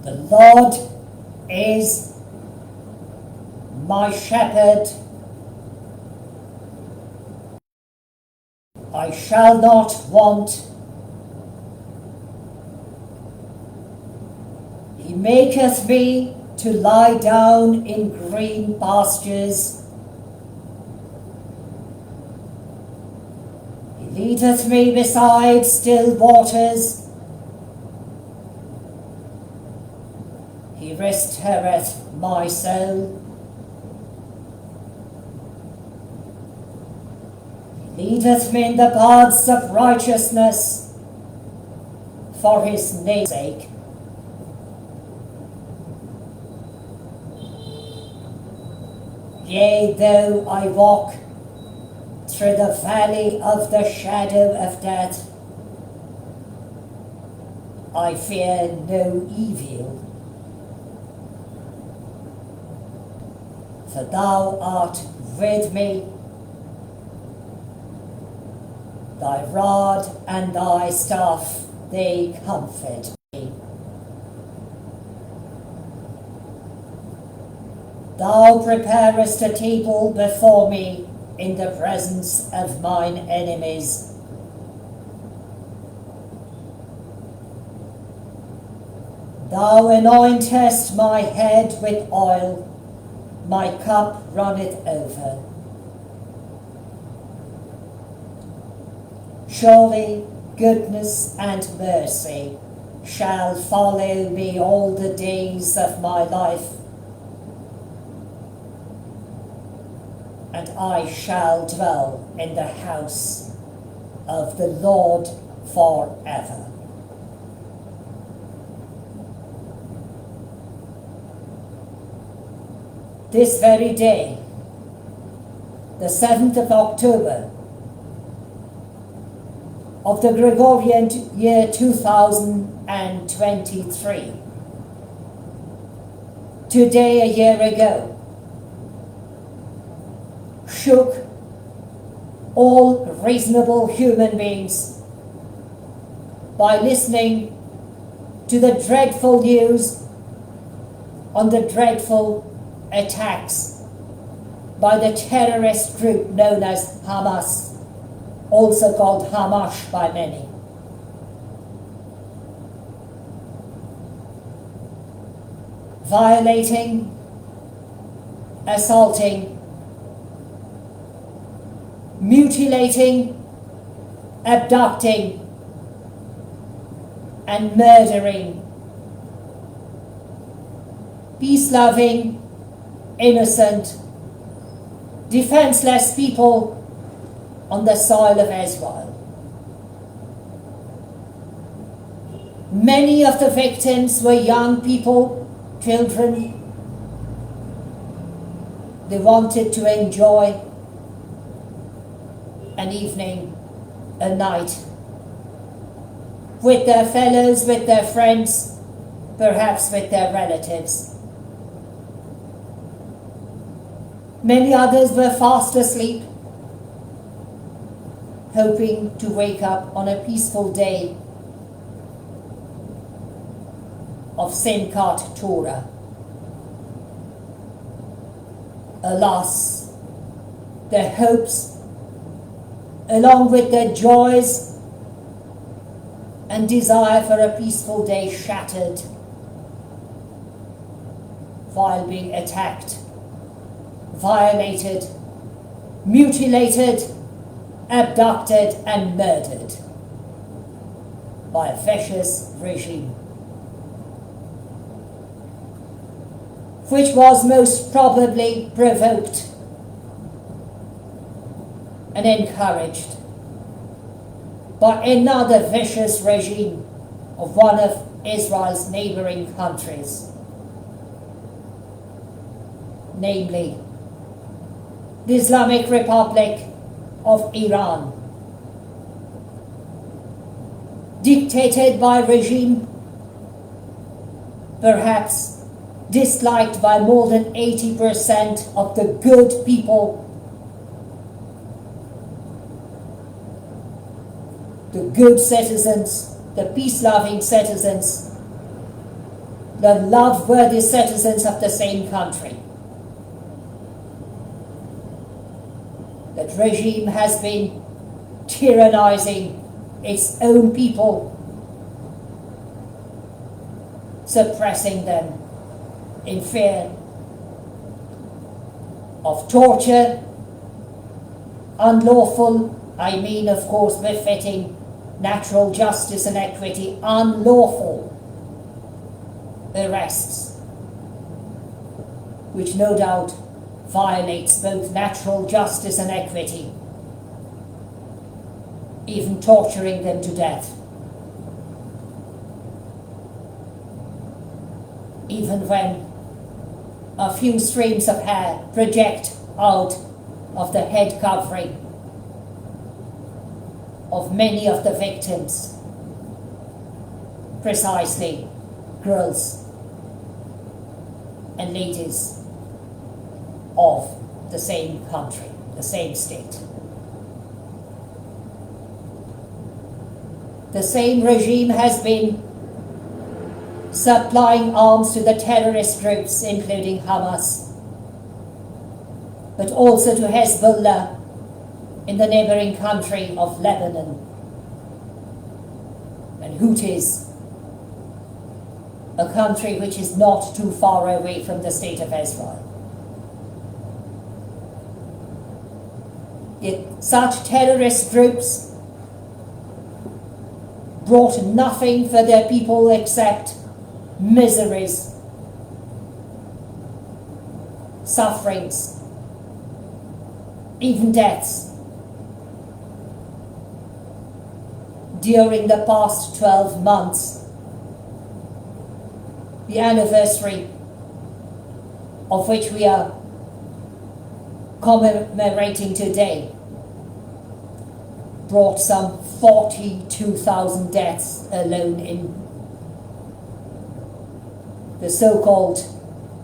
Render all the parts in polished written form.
The Lord is my shepherd. I shall not want. He maketh me to lie down in green pastures. He leadeth me beside still waters. He restoreth my soul. He leadeth me in the paths of righteousness for his name's sake. Yea, though I walk through the valley of the shadow of death, I fear no evil. For thou art with me, thy rod and thy staff, they comfort me. Thou preparest a table before me in the presence of mine enemies. Thou anointest my head with oil, my cup runneth over. Surely goodness and mercy shall follow me all the days of my life, and I shall dwell in the house of the Lord forever. This very day, the 7th of October of the Gregorian year 2023, today a year ago, shook all reasonable human beings by listening to the dreadful news on the dreadful attacks by the terrorist group known as Hamas, also called Hamas by many. Violating, assaulting, mutilating, abducting, and murdering peace-loving, innocent, defenseless people on the soil of Israel. Many of the victims were young people, children. They wanted to enjoy an evening, a night, with their fellows, with their friends, perhaps with their relatives. Many others were fast asleep, hoping to wake up on a peaceful day of Simchat Torah. Alas, their hopes, along with their joys and desire for a peaceful day, shattered while being attacked, violated, mutilated, abducted, and murdered by a vicious regime, which was most probably provoked and encouraged by another vicious regime of one of Israel's neighboring countries, namely the Islamic Republic of Iran, dictated by a regime perhaps disliked by more than 80% of the good people, the good citizens, the peace-loving citizens the love-worthy citizens of the same country. That regime has been tyrannizing its own people, suppressing them in fear of torture, unlawful, I mean of course befitting natural justice and equity, unlawful arrests, which no doubt violates both natural justice and equity, even torturing them to death. Even when a few streams of hair project out of the head covering of many of the victims, precisely girls and ladies of the same country, the same state. The same regime has been supplying arms to the terrorist groups, including Hamas, but also to Hezbollah in the neighboring country of Lebanon, and Houthis, a country which is not too far away from the state of Israel. Yet such terrorist groups brought nothing for their people except miseries, sufferings, even deaths. During the past 12 months, the anniversary of which we are commemorating today, brought some 42,000 deaths alone in the so-called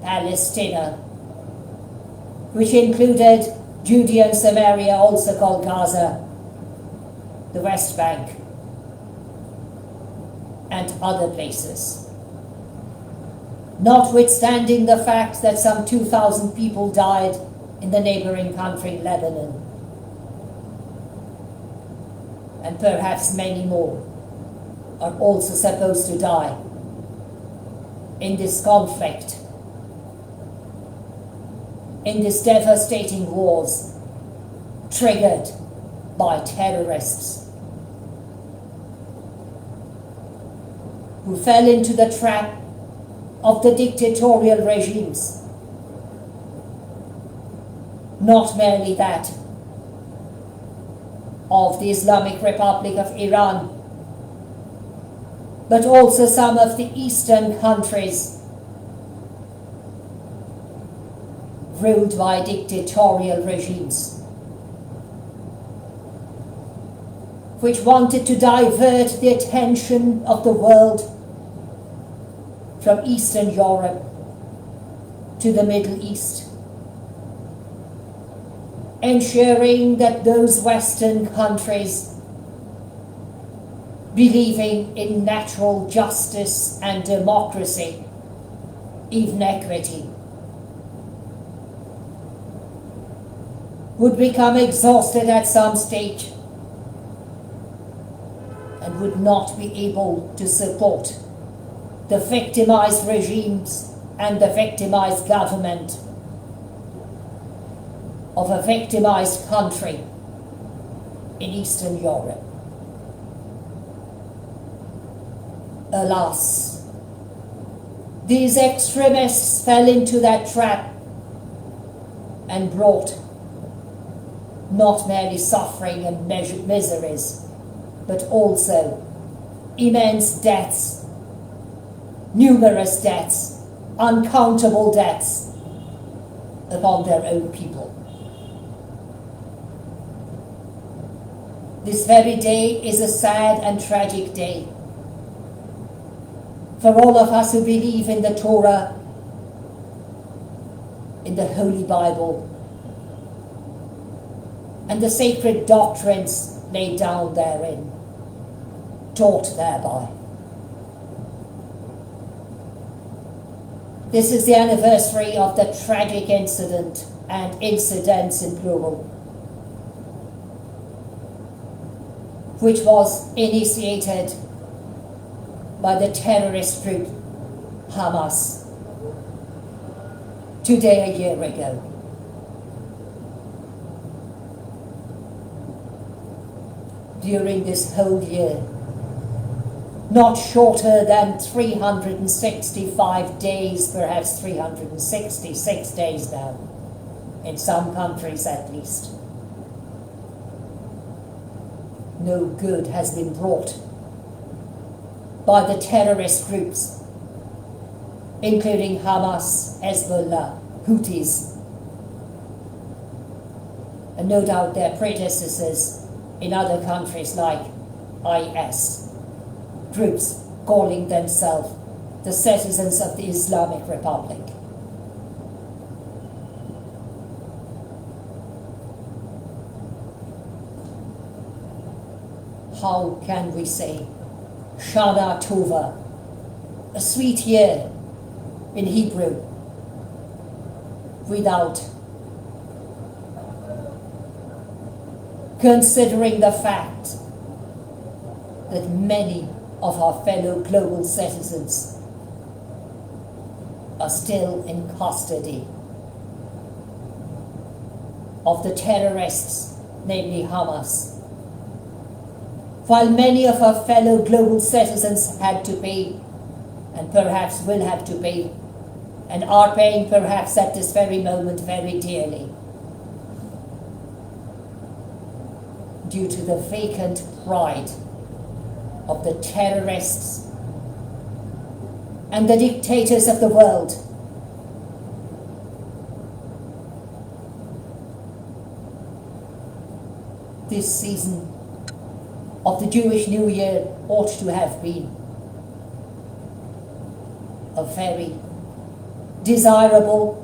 Palestina, which included Judea and Samaria, also called Gaza, the West Bank, and other places. Notwithstanding the fact that some 2,000 people died in the neighboring country, Lebanon, and perhaps many more are also supposed to die in this conflict, in these devastating wars triggered by terrorists who fell into the trap of the dictatorial regimes. Not merely that of the Islamic Republic of Iran, but also some of the eastern countries ruled by dictatorial regimes, which wanted to divert the attention of the world from Eastern Europe to the Middle East, ensuring that those Western countries believing in natural justice and democracy, even equity, would become exhausted at some stage and would not be able to support the victimized regimes and the victimized government of a victimized country in Eastern Europe. Alas, these extremists fell into that trap and brought not merely suffering and miseries, but also immense deaths, numerous deaths, uncountable deaths upon their own people. This very day is a sad and tragic day for all of us who believe in the Torah, in the Holy Bible, and the sacred doctrines laid down therein, taught thereby. This is the anniversary of the tragic incident and incidents in plural, which was initiated by the terrorist group Hamas today a year ago. During this whole year, not shorter than 365 days, perhaps 366 days now, in some countries at least, no good has been brought by the terrorist groups, including Hamas, Hezbollah, Houthis, and no doubt their predecessors in other countries like IS, groups calling themselves the citizens of the Islamic Republic. How can we say Shana Tova, a sweet year in Hebrew, without considering the fact that many of our fellow global citizens are still in custody of the terrorists, namely Hamas, while many of our fellow global citizens had to pay, and perhaps will have to pay, and are paying perhaps at this very moment very dearly, due to the vacant pride of the terrorists and the dictators of the world. This season of the Jewish New Year ought to have been a very desirable,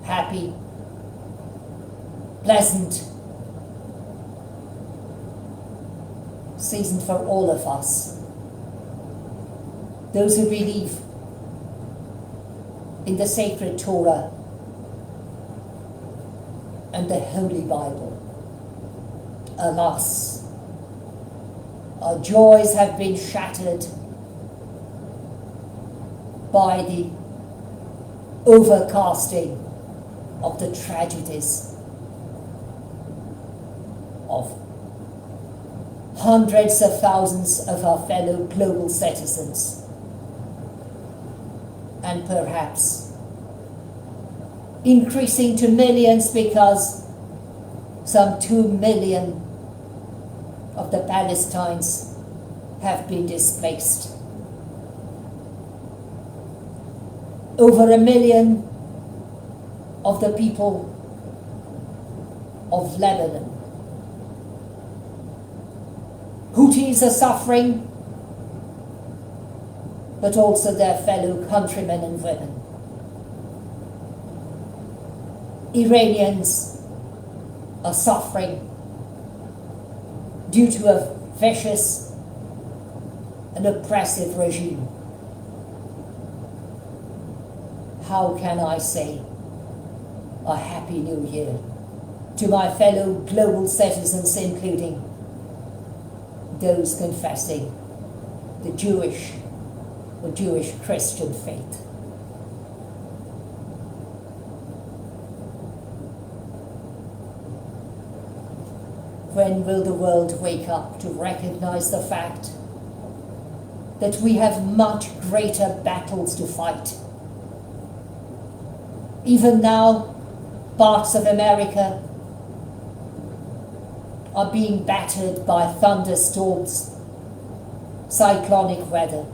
happy, pleasant season for all of us. Those who believe in the sacred Torah and the Holy Bible. Alas, our joys have been shattered by the overcasting of the tragedies of hundreds of thousands of our fellow global citizens, and perhaps increasing to millions because some 2 million of the Palestinians have been displaced. Over 1 million of the people of Lebanon. Houthis are suffering, but also their fellow countrymen and women. Iranians are suffering due to a vicious and oppressive regime. How can I say a Happy New Year to my fellow global citizens, including those confessing the Jewish or Jewish Christian faith? When will the world wake up to recognize the fact that we have much greater battles to fight? Even now, parts of America are being battered by thunderstorms, cyclonic weather,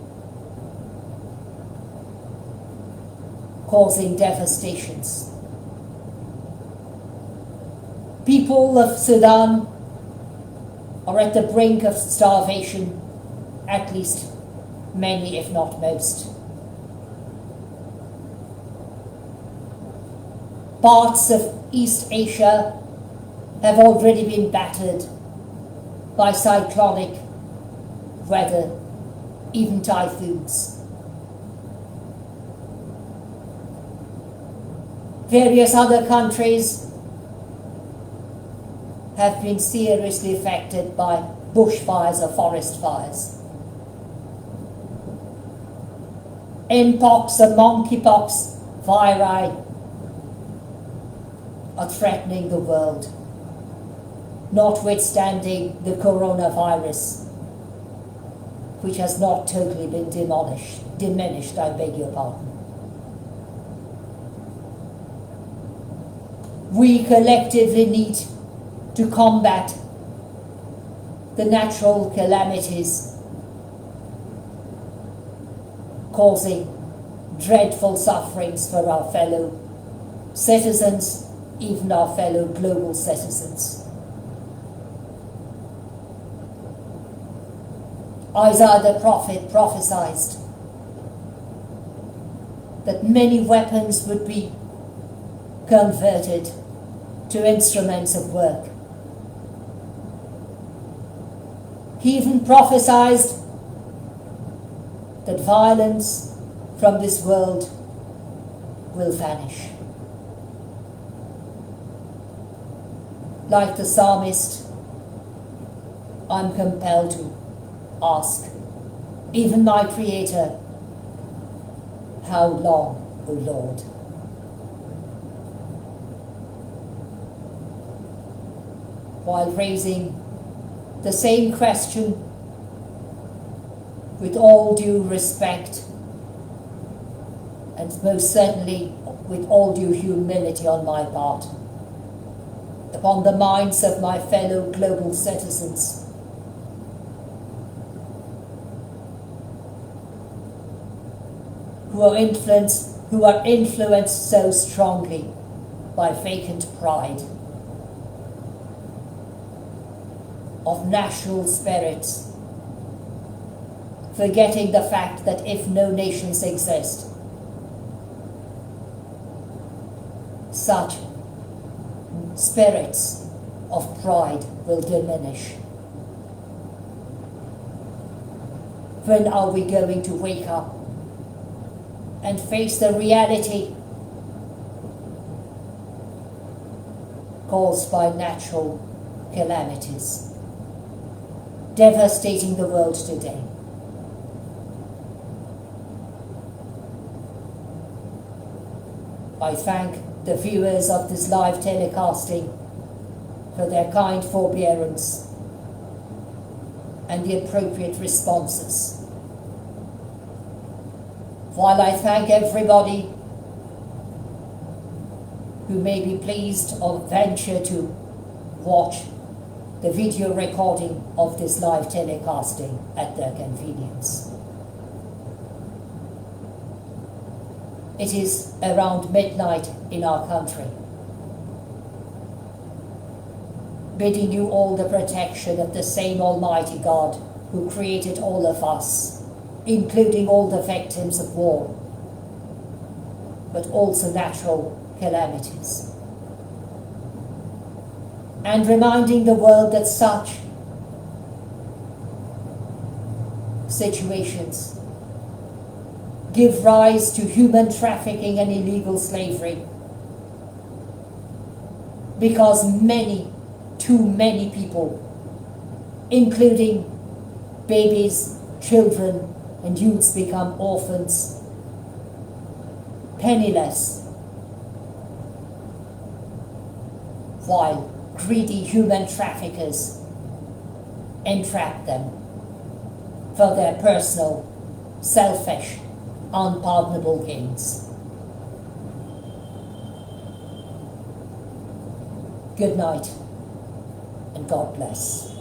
causing devastations. People of Sudan are at the brink of starvation, at least many, if not most. Parts of East Asia have already been battered by cyclonic weather, even typhoons. Various other countries have been seriously affected by bushfires or forest fires. Mpox or monkeypox viri are threatening the world, notwithstanding the coronavirus, which has not totally been diminished, I beg your pardon. We collectively need to combat the natural calamities causing dreadful sufferings for our fellow citizens, even our fellow global citizens. Isaiah the prophet prophesied that many weapons would be converted to instruments of work. He even prophesied that violence from this world will vanish. Like the psalmist, I'm compelled to ask, even my Creator, how long, O Lord? While raising the same question with all due respect and most certainly with all due humility on my part, upon the minds of my fellow global citizens, who are influenced so strongly by vacant pride of national spirits, forgetting the fact that if no nations exist, such spirits of pride will diminish. When are we going to wake up and face the reality caused by natural calamities devastating the world today? I thank the viewers of this live telecasting for their kind forbearance and the appropriate responses. While I thank everybody who may be pleased or venture to watch the video recording of this live telecasting at their convenience. It is around midnight in our country. Bidding you all the protection of the same Almighty God who created all of us, including all the victims of war, but also natural calamities. And reminding the world that such situations give rise to human trafficking and illegal slavery, because too many people, including babies, children, and youths, become orphans, penniless, while greedy human traffickers entrap them for their personal, selfish, unpardonable gains. Good night, and God bless.